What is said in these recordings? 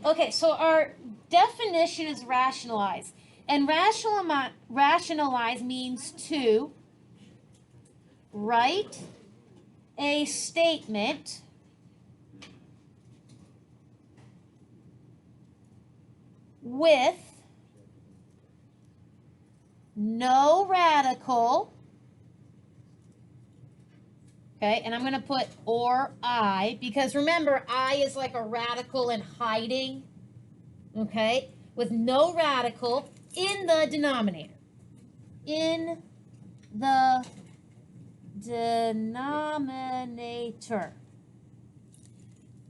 Okay, so our definition is rationalize. And rationalize means to write a statement with no radical. Okay, and I'm going to put or I, because remember, I is like a radical in hiding. Okay, with no radical in the denominator. In the denominator.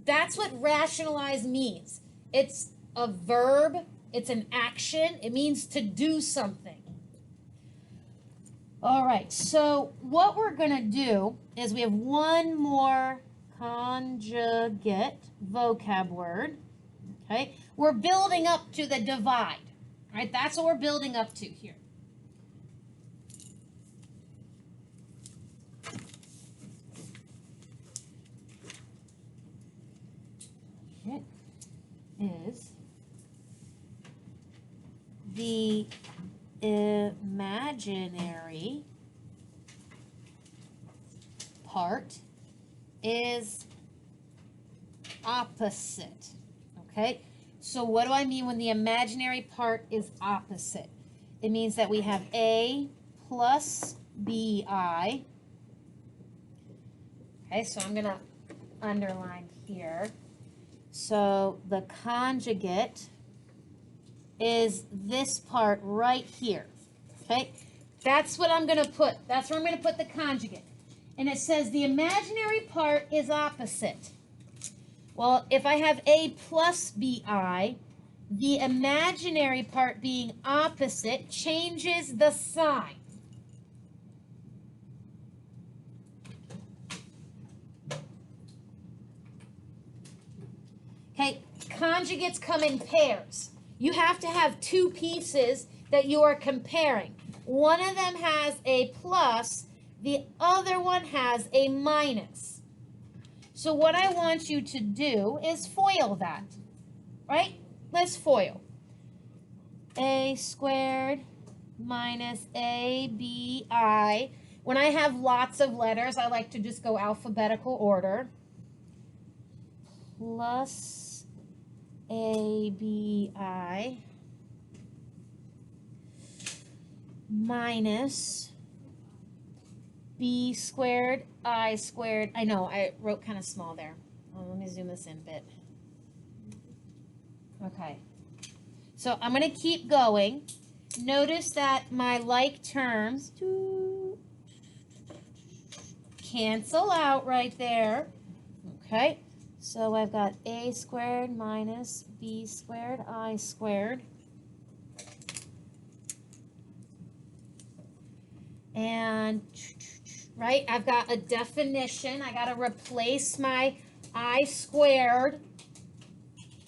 That's what rationalize means. It's a verb, it's an action, it means to do something. All right, so what we're going to do is we have one more conjugate vocab word. Okay, we're building up to the divide. All right, that's what we're building up to here. It is the imaginary part is opposite. Okay, so what do I mean when the imaginary part is opposite? It means that we have A plus BI. Okay, so I'm going to underline here. So the conjugate is this part right here. Okay, that's what I'm going to put. That's where I'm going to put the conjugate. And it says the imaginary part is opposite. Well, if I have A plus BI, the imaginary part being opposite changes the sign. Okay, conjugates come in pairs. You have to have two pieces that you are comparing. One of them has a plus, the other one has a minus. So what I want you to do is FOIL that, right? Let's FOIL. A squared minus ABI. When I have lots of letters, I like to just go alphabetical order. Plus ABI minus B squared, I squared. I know, I wrote kind of small there. Oh, let me zoom this in a bit. Okay. So I'm going to keep going. Notice that my like terms cancel out right there. Okay. So I've got A squared minus B squared, I squared. And, right, I've got a definition. I got to replace my I squared,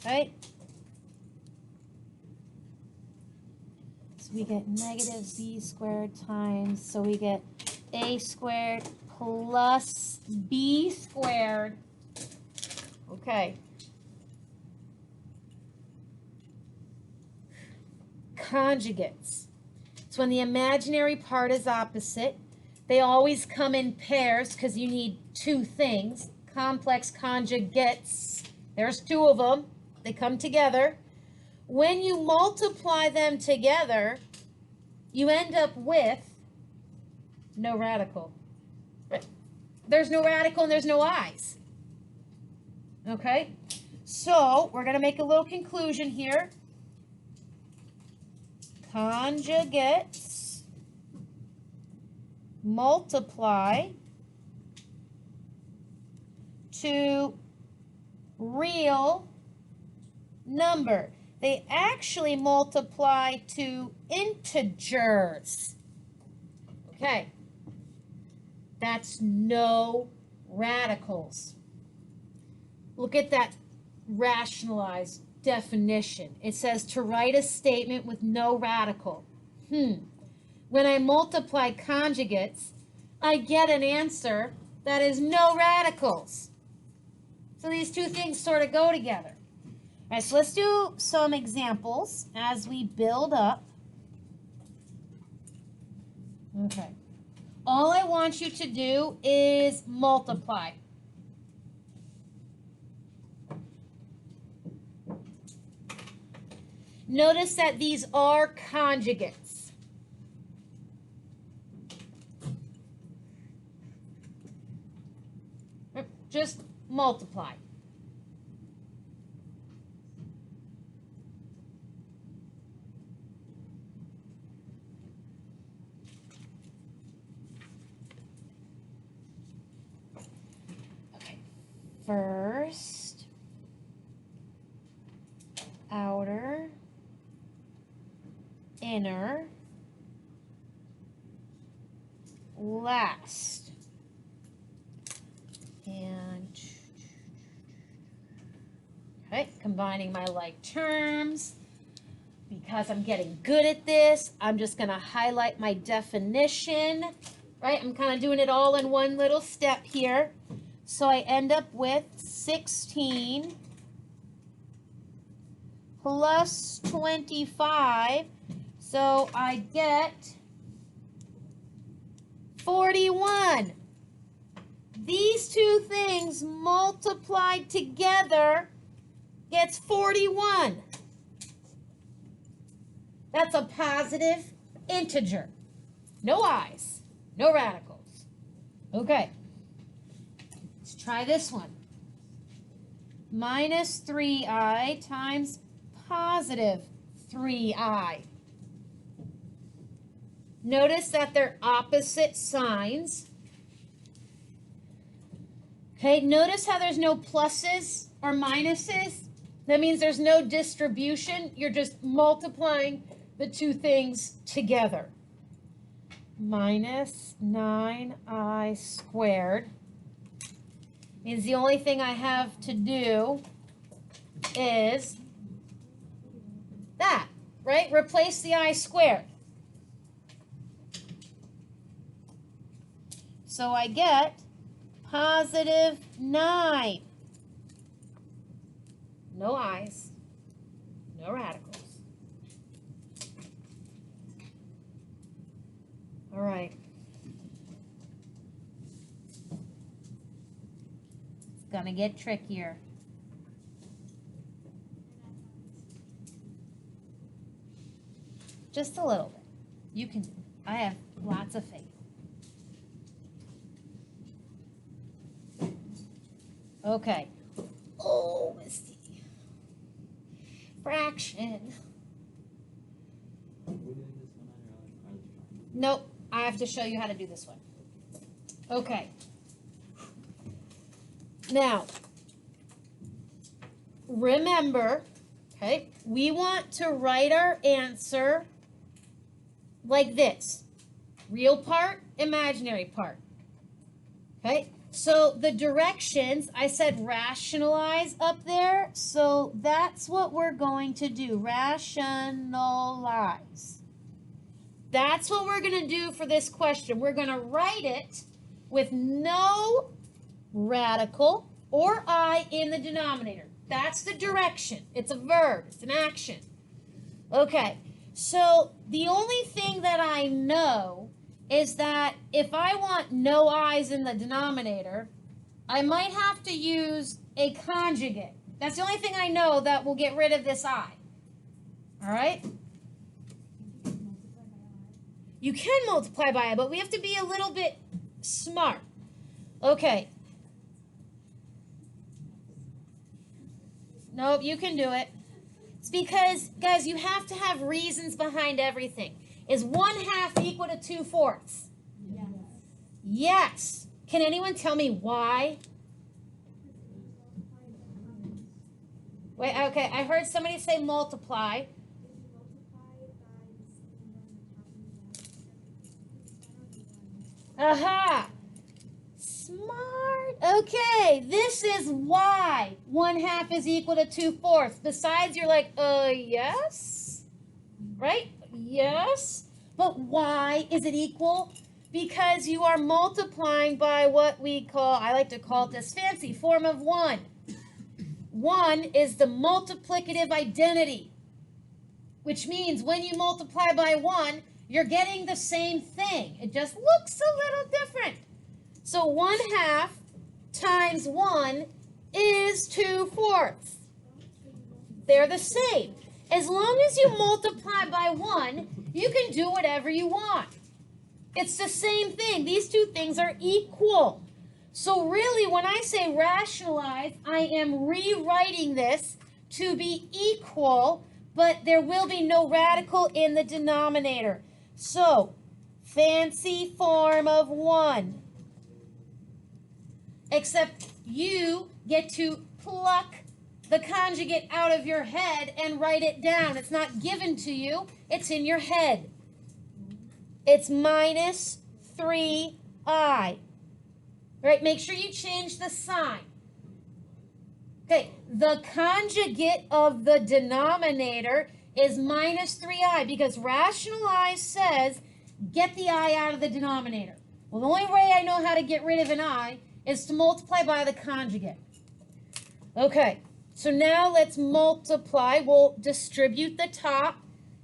right? So we get negative B squared times, so we get A squared plus B squared. Okay. Conjugates. So when the imaginary part is opposite, they always come in pairs because you need two things. Complex conjugates. There's two of them. They come together. When you multiply them together, you end up with no radical. There's no radical and there's no i's. Okay? So we're going to make a little conclusion here. Conjugates multiply to real number. They actually multiply to integers. Okay. That's no radicals. Look at that rationalized definition. It says to write a statement with no radical. When I multiply conjugates, I get an answer that is no radicals. So these two things sort of go together. All right, so let's do some examples as we build up. Okay. All I want you to do is multiply. Notice that these are conjugates. Just multiply. Okay. First, outer, inner, last. And, okay, combining my like terms. Because I'm getting good at this, I'm just going to highlight my definition, right? I'm kind of doing it all in one little step here. So I end up with 16 plus 25. So I get 41. These two things multiplied together gets 41. That's a positive integer. No i's, no radicals. Okay, let's try this one. Minus 3i times positive 3i. Notice that they're opposite signs. Okay, notice how there's no pluses or minuses. That means there's no distribution. You're just multiplying the two things together. Minus 9i squared means the only thing I have to do is that, right? Replace the I squared. So I get positive 9. No i's, no radicals. All right. It's gonna get trickier. Just a little bit. You can, I have lots of faith. Okay. Oh, Misty. Fraction. Nope. I have to show you how to do this one. Okay. Now, remember, okay, we want to write our answer like this. Real part, imaginary part. Okay, so the directions, I said rationalize up there, so that's what we're going to do, rationalize. That's what we're going to do for this question. We're going to write it with no radical or I in the denominator. That's the direction. It's a verb. It's an action. Okay, so the only thing that I know is that if I want no i's in the denominator, I might have to use a conjugate. That's the only thing I know that will get rid of this I. All right? You can multiply by I, but we have to be a little bit smart. Okay. Nope, you can do it. It's because, guys, you have to have reasons behind everything. Is 1/2 equal to 2/4? Yes. Yes. Can anyone tell me why? Wait, okay, I heard somebody say multiply. Aha! Smart. Okay, this is why 1/2 is equal to 2/4. Besides, you're like, yes? Right? Yes. But why is it equal? Because you are multiplying by what we call, I like to call it this fancy form of 1. 1 is the multiplicative identity, which means when you multiply by 1, you're getting the same thing. It just looks a little different. So 1/2 times 1 is 2/4. They're the same. As long as you multiply by 1, you can do whatever you want. It's the same thing. These two things are equal. So really, when I say rationalize, I am rewriting this to be equal, but there will be no radical in the denominator. So, fancy form of 1. Except you get to pluck the conjugate out of your head and write it down. It's not given to you, it's in your head. It's minus 3i. Right, make sure you change the sign. Okay, the conjugate of the denominator is minus 3i because rationalize says get the I out of the denominator. Well, the only way I know how to get rid of an I is to multiply by the conjugate. Okay, so now let's multiply. We'll distribute the top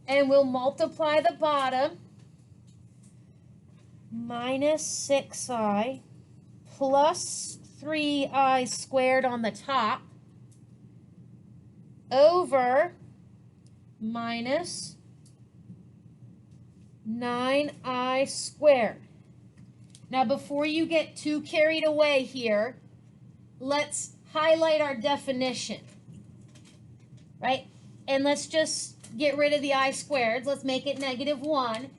and we'll multiply the bottom. Minus 6i plus 3i squared on the top over minus 9i squared. Now, before you get too carried away here, let's highlight our definition, right? And let's just get rid of the I squareds. Let's make it -1.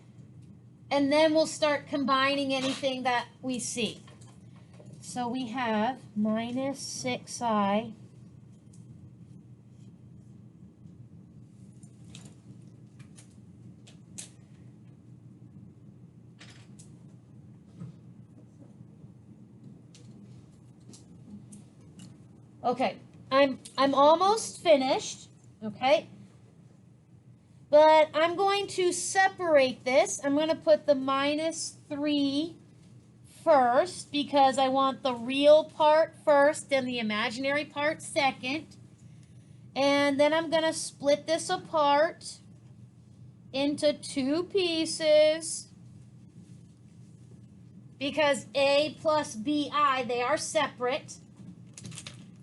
And then we'll start combining anything that we see. So we have minus 6i Okay, I'm almost finished, okay? But I'm going to separate this. I'm going to put the minus 3 first because I want the real part first and the imaginary part second. And then I'm going to split this apart into 2 pieces because A plus BI, they are separate.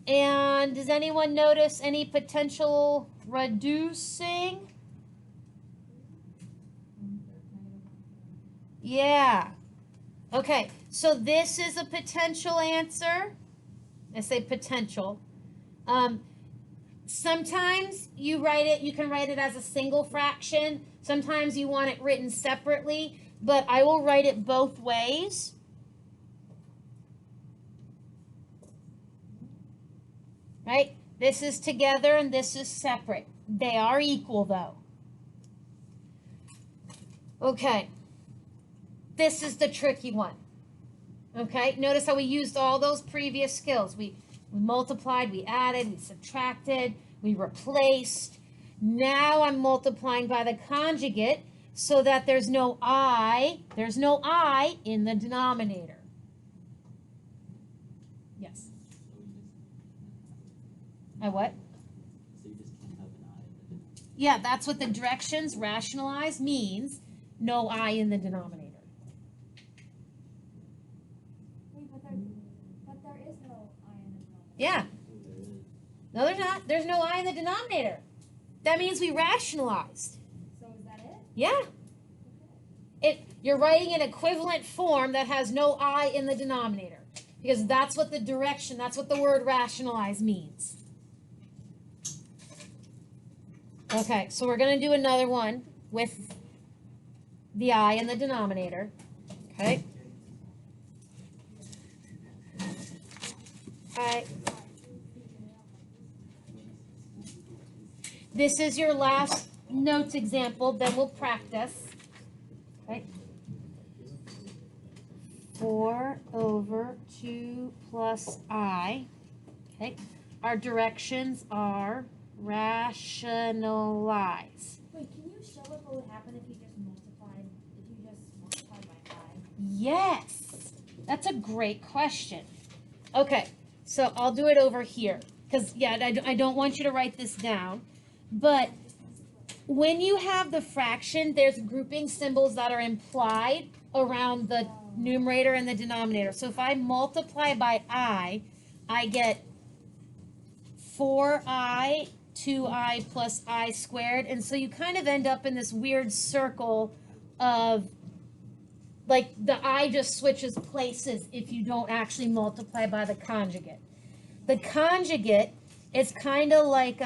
And does anyone notice any potential reducing? Yeah. Okay, so this is a potential answer. I say potential. Sometimes you can write it as a single fraction. Sometimes you want it written separately, but I will write it both ways. Right? This is together and this is separate. They are equal though. Okay. This is the tricky one. Okay? Notice how we used all those previous skills. We multiplied, we added, we subtracted, we replaced. Now I'm multiplying by the conjugate so that there's no I in the denominator. Yes. I what? So you just can't have an I in the denominator. Yeah, that's what the directions rationalize means. No I in the denominator. Wait, but there is no I in the denominator. Yeah. Oh, there is. No, there's not. There's no I in the denominator. That means we rationalized. So is that it? Yeah. You're writing an equivalent form that has no I in the denominator. Because that's what that's what the word rationalize means. Okay, so we're going to do another one with the I in the denominator. Okay. This is your last notes example, then we'll practice. Okay. 4 over 2 plus I. Okay. Our directions are rationalize. Wait, can you show us what would happen if you just multiplied by I? Yes, that's a great question. Okay, so I'll do it over here. because yeah, I don't want you to write this down, but when you have the fraction, there's grouping symbols that are implied around the numerator and the denominator. So if I multiply by I get 4i, 2i plus I squared, and so you kind of end up in this weird circle of, like, the I just switches places if you don't actually multiply by the conjugate. The conjugate is kind of like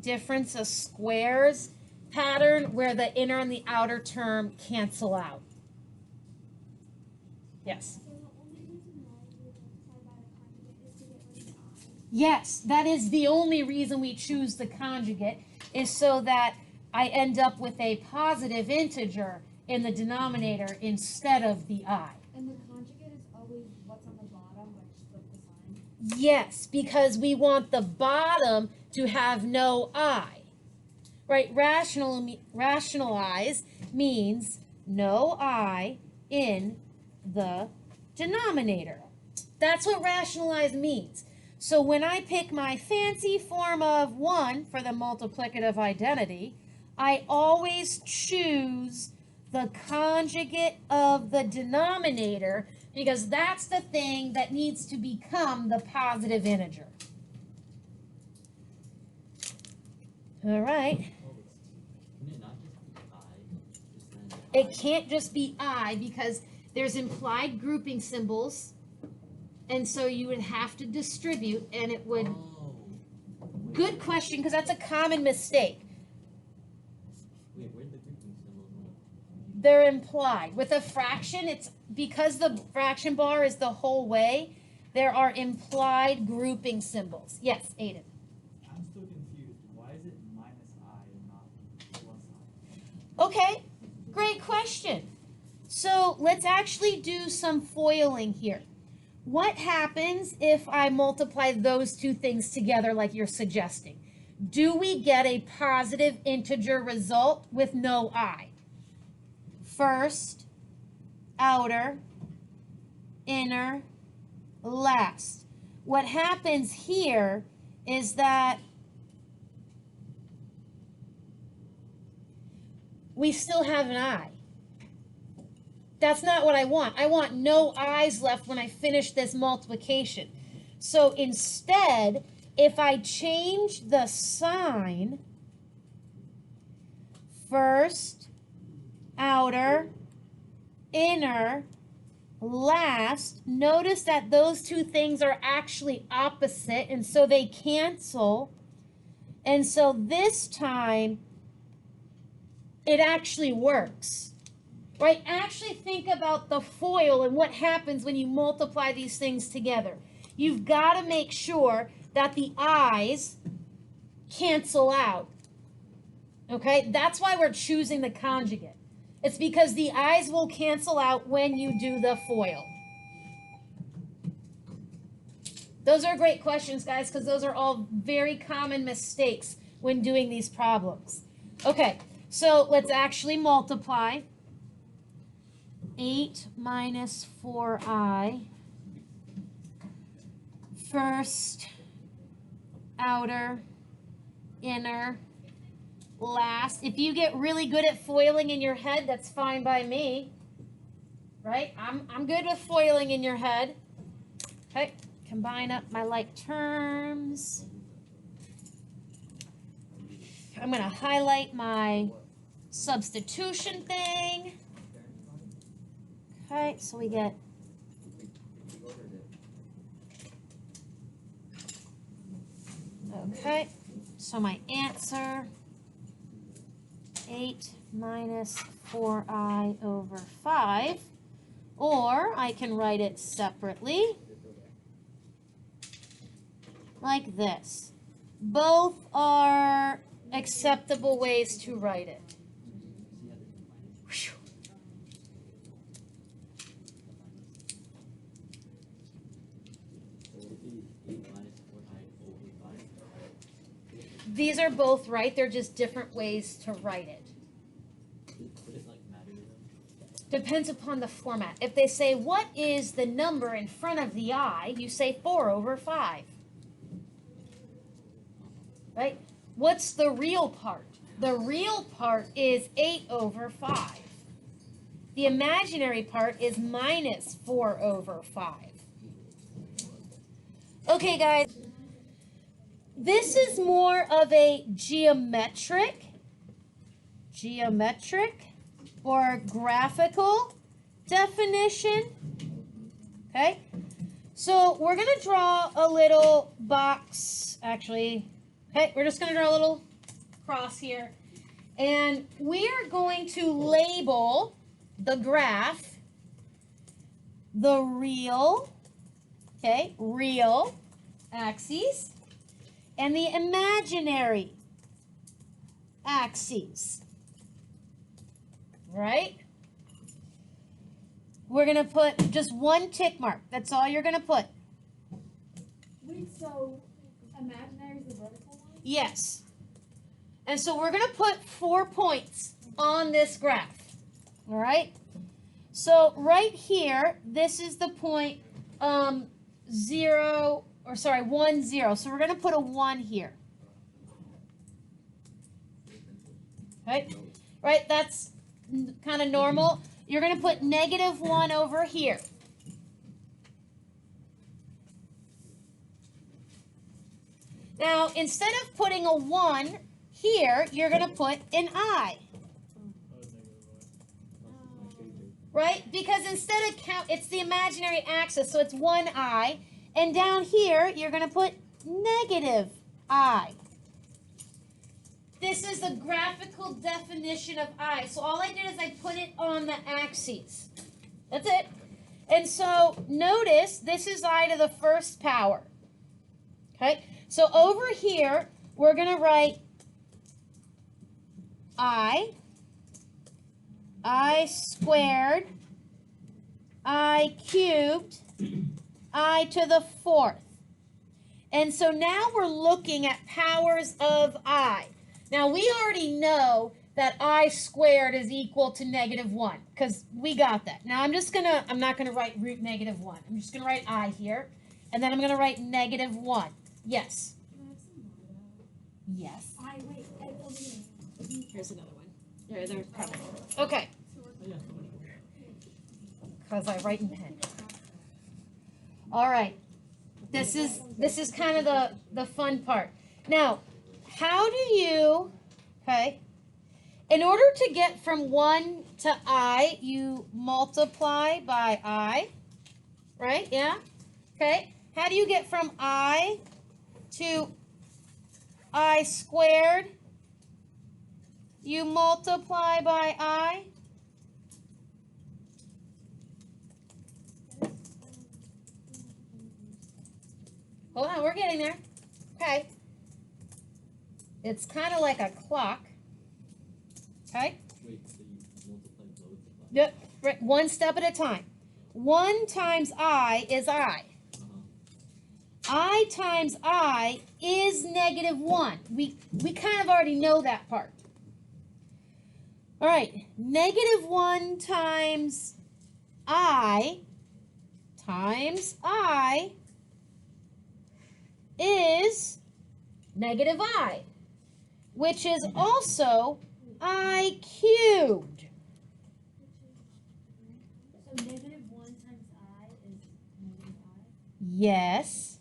difference of squares pattern where the inner and the outer term cancel out. Yes. So the only reason why we multiply by the conjugate is to get rid of the I. Yes, that is the only reason we choose the conjugate, is so that I end up with a positive integer in the denominator instead of the I. And the conjugate is always what's on the bottom, like flip the sign. Yes, because we want the bottom to have no I. Right? Rationalize means no I in the denominator. That's what rationalize means. So when I pick my fancy form of 1 for the multiplicative identity, I always choose the conjugate of the denominator because that's the thing that needs to become the positive integer. All right. Can it not just be I? Just then It I? can't just be I because there's implied grouping symbols, and so you would have to distribute, and it would. Oh. Good question, because that's a common mistake. Wait, where'd the grouping symbols go? They're implied. With a fraction, it's because the fraction bar is the whole way, there are implied grouping symbols. Yes, Aiden. I'm still confused. Why is it minus I and not plus I? Okay, great question. So let's actually do some foiling here. What happens if I multiply those two things together like you're suggesting? Do we get a positive integer result with no I? First, outer, inner, last. What happens here is that we still have an I. That's not what I want. I want no I's left when I finish this multiplication. So instead, if I change the sign, first, outer, inner, last, notice that those two things are actually opposite, and so they cancel. And so this time, it actually works. Right? Actually think about the FOIL and what happens when you multiply these things together. You've got to make sure that the I's cancel out. Okay? That's why we're choosing the conjugate. It's because the I's will cancel out when you do the FOIL. Those are great questions, guys, because those are all very common mistakes when doing these problems. Okay, so let's actually multiply. 8 minus 4i, first, outer, inner, last. If you get really good at foiling in your head, that's fine by me, right? I'm good with foiling in your head. Okay, combine up my like terms. I'm going to highlight my substitution thing. Okay, so we get okay, so my answer 8 minus 4i over 5, or I can write it separately like this. Both are acceptable ways to write it. Whew. These are both right. They're just different ways to write it. Would it like matter to them? Depends upon the format. If they say, what is the number in front of the I, you say 4 over 5. right? What's the real part? The real part is 8 over 5. The imaginary part is minus 4 over 5. Okay, guys. This is more of a geometric or graphical definition. Okay? So we're going to draw a little box, actually. Okay, we're just going to draw a little cross here. And we are going to label the graph the real, okay, real axes and the imaginary axes. Right? We're going to put just one tick mark. That's all you're going to put. Wait, so imaginary is the vertical one? Yes. And so we're going to put 4 points on this graph. All right? So right here, this is the point 1, 0. So we're going to put a 1 here. Right? Right? That's kind of normal. You're going to put -1 over here. Now, instead of putting a 1 here, you're going to put an I. Right? Because instead of count, it's the imaginary axis, so it's 1I. And down here, you're going to put -I. This is a graphical definition of I. So all I did is I put it on the axes. That's it. And so notice this is I to the first power. Okay? So over here, we're going to write I squared, I cubed, I to the 4th. And so now we're looking at powers of I. Now we already know that I squared is equal to -1 because we got that. Now I'm not gonna write root -1. I'm just gonna write I here, and then I'm gonna write -1. Yes. Yes. Here's another one. There's probably. Okay. Because I write in pen. All right. This is kind of the fun part. Now, how do you, okay, in order to get from 1 to I, you multiply by I, right? Yeah? Okay. How do you get from I to I squared? You multiply by I. Hold on, we're getting there. Okay. It's kind of like a clock. Okay? Wait, so you multiply both? Yep. Right. One step at a time. 1 times I is I. I times I is -1. We kind of already know that part. All right. -1 times I is -I, which is also I cubed. So -1 times I is -I? Yes.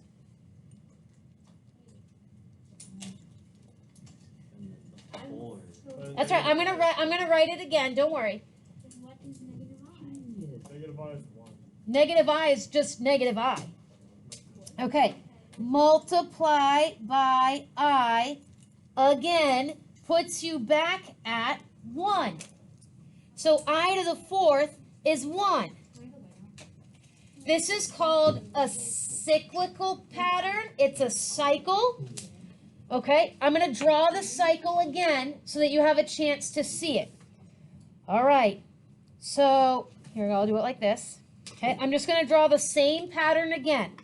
That's right. I'm gonna write it again. Don't worry. What is -I? -I is 1. -I is just -I. Okay. Multiply by I again puts you back at 1. So I to the 4th is 1. This is called a cyclical pattern. It's a cycle. Okay, I'm going to draw the cycle again so that you have a chance to see it. All right, so here, I'll do it like this. Okay, I'm just going to draw the same pattern again.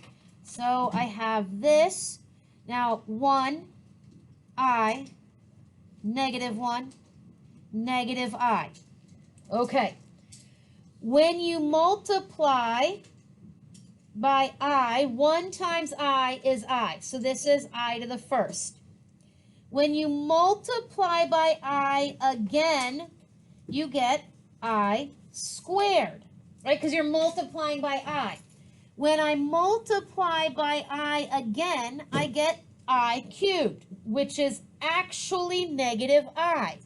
So I have this. Now 1, I, -1, -I. Okay, when you multiply by I, 1 times I is I. So this is I to the 1st. When you multiply by I again, you get I squared, right? Because you're multiplying by I. When I multiply by I again, I get I cubed, which is actually negative I.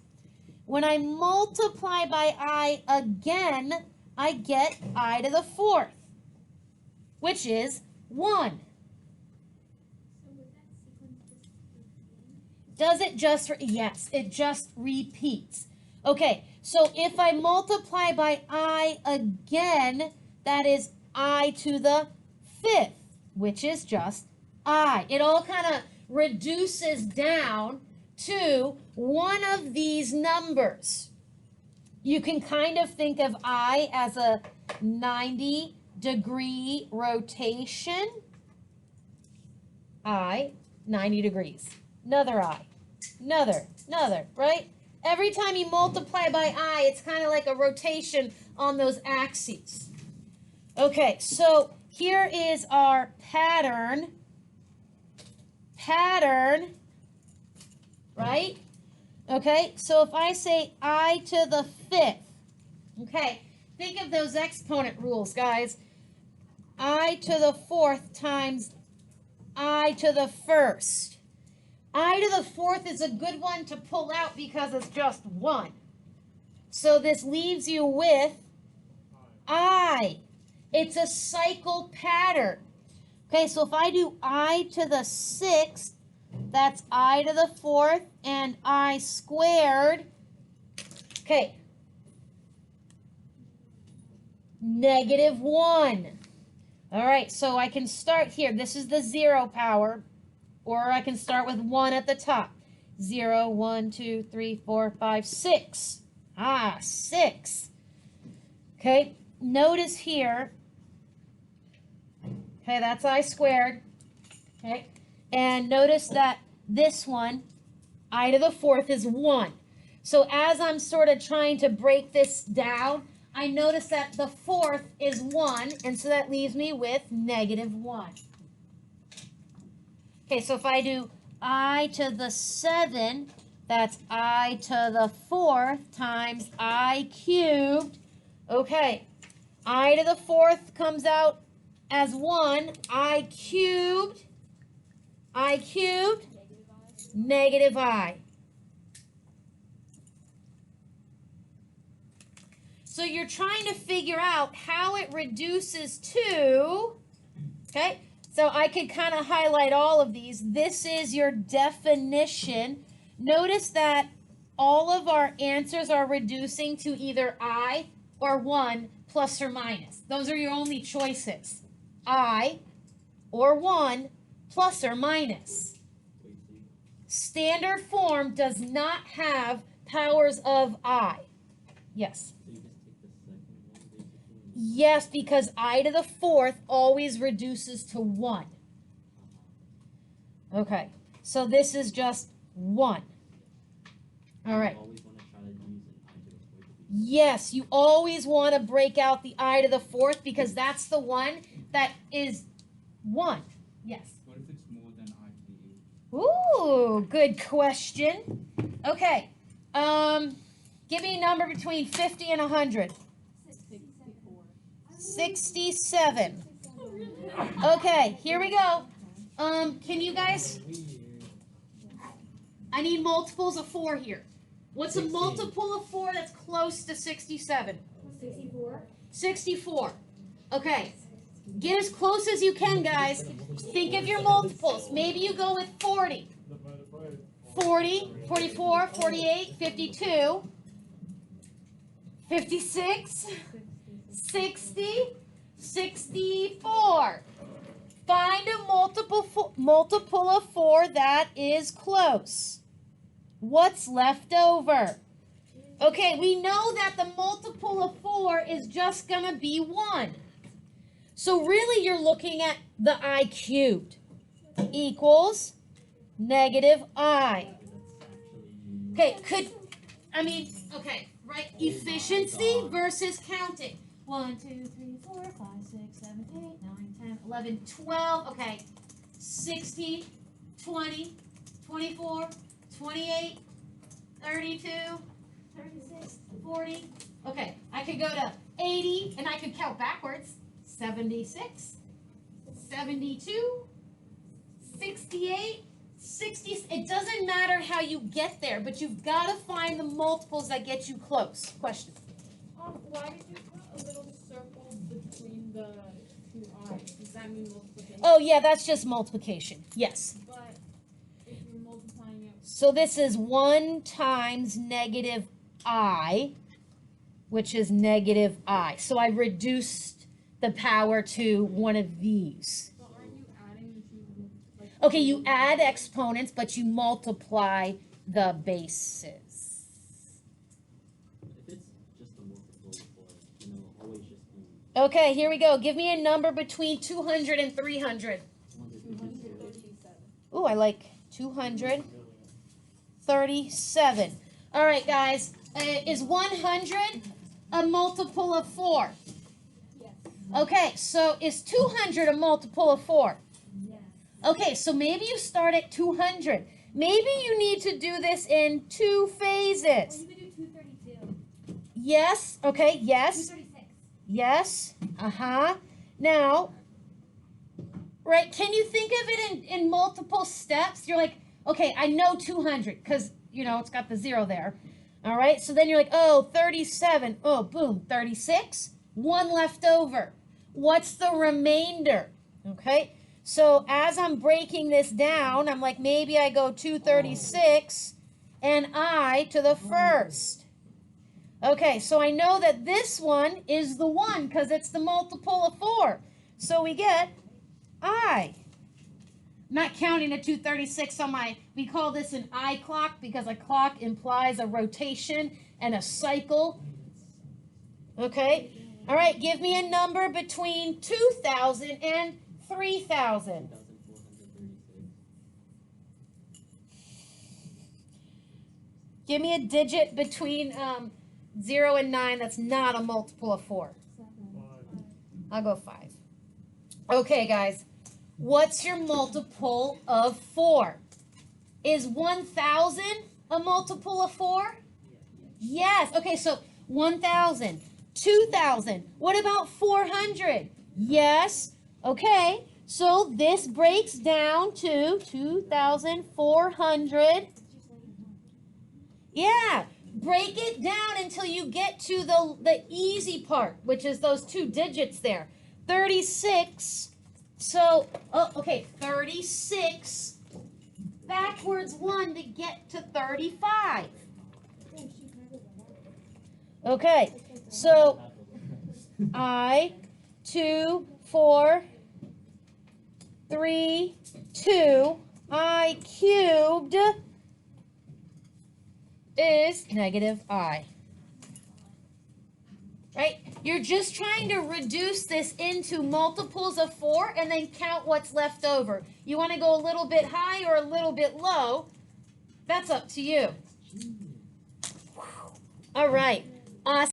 When I multiply by I again, I get I to the fourth, which is 1. So would that sequence just repeating? Does it just, yes, it just repeats. Okay, so if I multiply by I again, that is I to the 5th, which is just I. It all kind of reduces down to one of these numbers. You can kind of think of I as a 90-degree rotation. I, 90 degrees. Another I. Another, right? Every time you multiply by I, it's kind of like a rotation on those axes. Okay, so here is our pattern, right? Okay, so if I say I to the 5th, okay, think of those exponent rules, guys. I to the 4th times I to the 1st. I to the 4th is a good one to pull out because it's just 1. So this leaves you with I. It's a cycle pattern. Okay, so if I do I to the 6th, that's I to the 4th and I squared. Okay. -1. All right, so I can start here. This is the 0 power, or I can start with 1 at the top. 0, 1, 2, 3, 4, 5, 6. 6. Okay, notice here. Okay, that's I squared. Okay, and notice that this one, I to the 4th, is 1. So as I'm sort of trying to break this down, I notice that the 4th is 1, and so that leaves me with -1. Okay, so if I do I to the 7, that's I to the 4th times I cubed. Okay, I to the 4th comes out as 1, I cubed, negative I. So you're trying to figure out how it reduces to, okay? So I could kind of highlight all of these. This is your definition. Notice that all of our answers are reducing to either I or 1 plus or minus. Those are your only choices. I or 1 plus or minus. Standard form does not have powers of I. Yes. So you just take the second one, basically. Yes, because I to the 4th always reduces to 1. Okay, so this is just 1. All right. You always want to try to use an I to the 4th. Yes, you always want to break out the I to the 4th because that's the one that is 1. Yes. What if it's more than I to the 8? Ooh, good question. Okay, give me a number between 50 and 100. 67. Okay, here we go. Can you guys? I need multiples of 4 here. What's a 16. multiple of 4 that's close to 67? 64. 64. Okay. Get as close as you can, guys. Think of your multiples. Maybe you go with 40. 40, 44, 48, 52, 56, 60, 64. Find a multiple of 4 that is close. What's left over? Okay, we know that the multiple of 4 is just going to be 1. So really you're looking at the I cubed equals negative I. Okay, right? Efficiency versus counting. 1, 2, 3, 4, 5, 6, 7, 8, 9, 10, 11, 12. Okay, 16, 20, 24, 28, 32, 36. 40. Okay, I could go to 80 and I could count backwards. 76, 72, 68, 60. It doesn't matter how you get there, but you've got to find the multiples that get you close. Question. Why did you put a little circle between the two eyes? Does that mean multiplication? Oh, yeah, that's just multiplication. Yes. But if you're multiplying it, So this is 1 times negative I, which is negative I. So I reduced the power to one of these. but aren't you adding to like? Okay, you add exponents, but you multiply the bases. If it's just a multiple for, always just be Okay, here we go. Give me a number between 200 and 300. 237. Ooh, I like 237. All right, guys. Is 100 a multiple of 4? Yes. Okay, so is 200 a multiple of 4? Yes. Okay, so maybe you start at 200. Maybe you need to do this in 2 Or phases. you could do 232. Yes, okay, yes, 236. yes, Now, right, can you think of it in multiple steps? You're like, okay, I know 200 because, it's got the 0 there. All right, so then you're like, oh, 37. Oh, boom, 36. 1 left over. What's the remainder? Okay, so as I'm breaking this down, I'm like, maybe I go 236 and I to the first. Okay, so I know that this one is the 1 because it's the multiple of 4. So we get I. I'm not counting a 236 on we call this an I clock because a clock implies a rotation and a cycle. Okay, all right, give me a number between 2,000 and 3,000. 2,436. Give me a digit between 0 and 9 that's not a multiple of 4. I'll go 5. Okay, guys. What's your multiple of 4? Is 1,000 a multiple of 4? Yes. Okay, so 1,000, 2,000. What about 400? Yes. Okay, so this breaks down to 2,400. Yeah. Break it down until you get to the easy part, which is those 2 digits there. 36. So, okay, 36 backwards 1 to get to 35. Okay, so I, 2, 4, 3, 2, I cubed is negative I. Right? You're just trying to reduce this into multiples of 4 and then count what's left over. You want to go a little bit high or a little bit low? That's up to you. All right. Awesome.